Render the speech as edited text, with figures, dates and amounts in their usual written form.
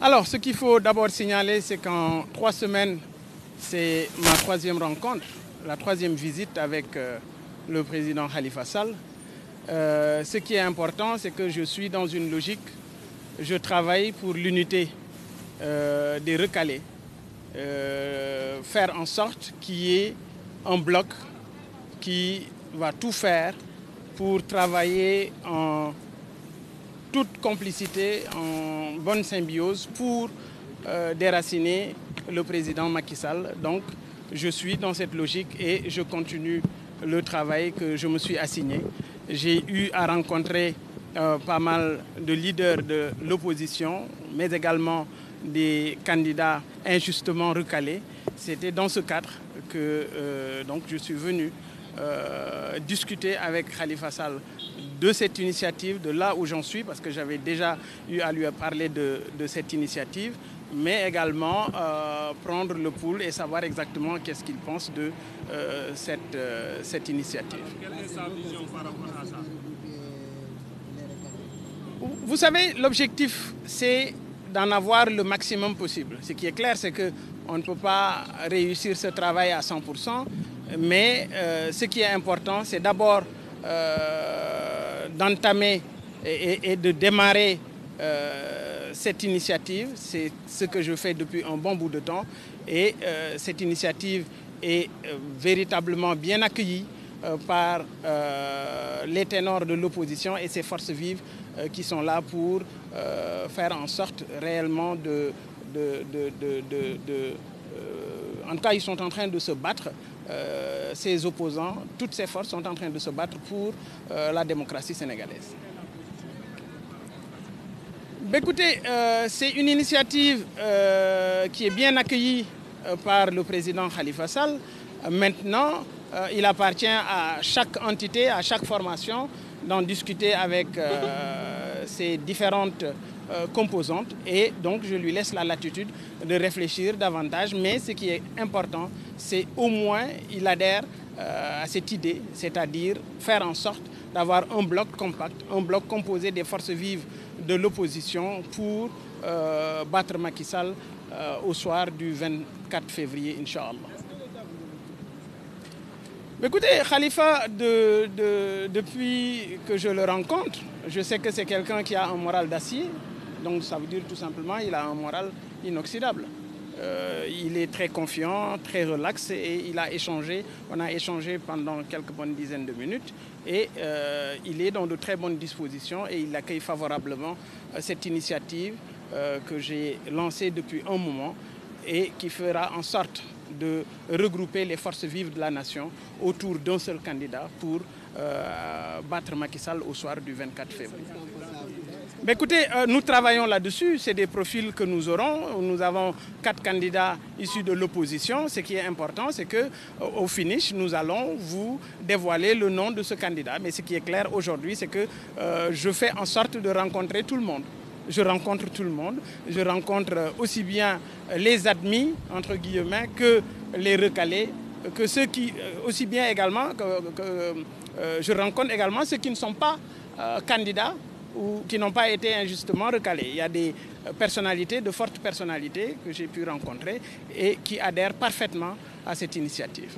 Alors, ce qu'il faut d'abord signaler, c'est qu'en 3 semaines, c'est ma 3e rencontre, la 3e visite avec le président Khalifa Sall. Ce qui est important, c'est que je suis dans une logique, je travaille pour l'unité des recalés, faire en sorte qu'il y ait un bloc qui va tout faire pour travailler en toute complicité, en bonne symbiose pour déraciner le président Macky Sall. Donc, je suis dans cette logique et je continue le travail que je me suis assigné. J'ai eu à rencontrer pas mal de leaders de l'opposition, mais également des candidats injustement recalés. C'était dans ce cadre que donc je suis venu discuter avec Khalifa Sall de cette initiative, de là où j'en suis, parce que j'avais déjà eu à lui parler de cette initiative, mais également prendre le pouls et savoir exactement qu'est-ce qu'il pense de cette initiative. Quelle est sa vision par rapport à ça? Vous savez, l'objectif, c'est d'en avoir le maximum possible. Ce qui est clair, c'est qu'on ne peut pas réussir ce travail à 100%, mais ce qui est important, c'est d'abord d'entamer et de démarrer cette initiative. C'est ce que je fais depuis un bon bout de temps. Et cette initiative est véritablement bien accueillie par les ténors de l'opposition et ces forces vives qui sont là pour faire en sorte réellement en tout cas, ils sont en train de se battre. Ces opposants, toutes ces forces sont en train de se battre pour la démocratie sénégalaise. Écoutez, c'est une initiative qui est bien accueillie par le président Khalifa Sall. Maintenant, il appartient à chaque entité, à chaque formation, d'en discuter avec ses différentes composantes, et donc je lui laisse la latitude de réfléchir davantage, mais ce qui est important, c'est au moins il adhère à cette idée, c'est-à-dire faire en sorte d'avoir un bloc compact, un bloc composé des forces vives de l'opposition pour battre Macky Sall au soir du 24 février, Inch'Allah. Écoutez, Khalifa, depuis que je le rencontre, je sais que c'est quelqu'un qui a un moral d'acier. Donc ça veut dire tout simplement qu'il a un moral inoxydable. Il est très confiant, très relax, et on a échangé pendant quelques bonnes dizaines de minutes, et il est dans de très bonnes dispositions et il accueille favorablement cette initiative que j'ai lancée depuis un moment et qui fera en sorte de regrouper les forces vives de la nation autour d'un seul candidat pour battre Macky Sall au soir du 24 février. Mais écoutez, nous travaillons là-dessus, c'est des profils que nous aurons. Nous avons 4 candidats issus de l'opposition. Ce qui est important, c'est qu'au finish, nous allons vous dévoiler le nom de ce candidat. Mais ce qui est clair aujourd'hui, c'est que je fais en sorte de rencontrer tout le monde. Je rencontre tout le monde, je rencontre aussi bien les admis, entre guillemets, que les recalés, que ceux qui, aussi bien également, je rencontre également ceux qui ne sont pas candidats ou qui n'ont pas été injustement recalés. Il y a des personnalités, de fortes personnalités que j'ai pu rencontrer et qui adhèrent parfaitement à cette initiative.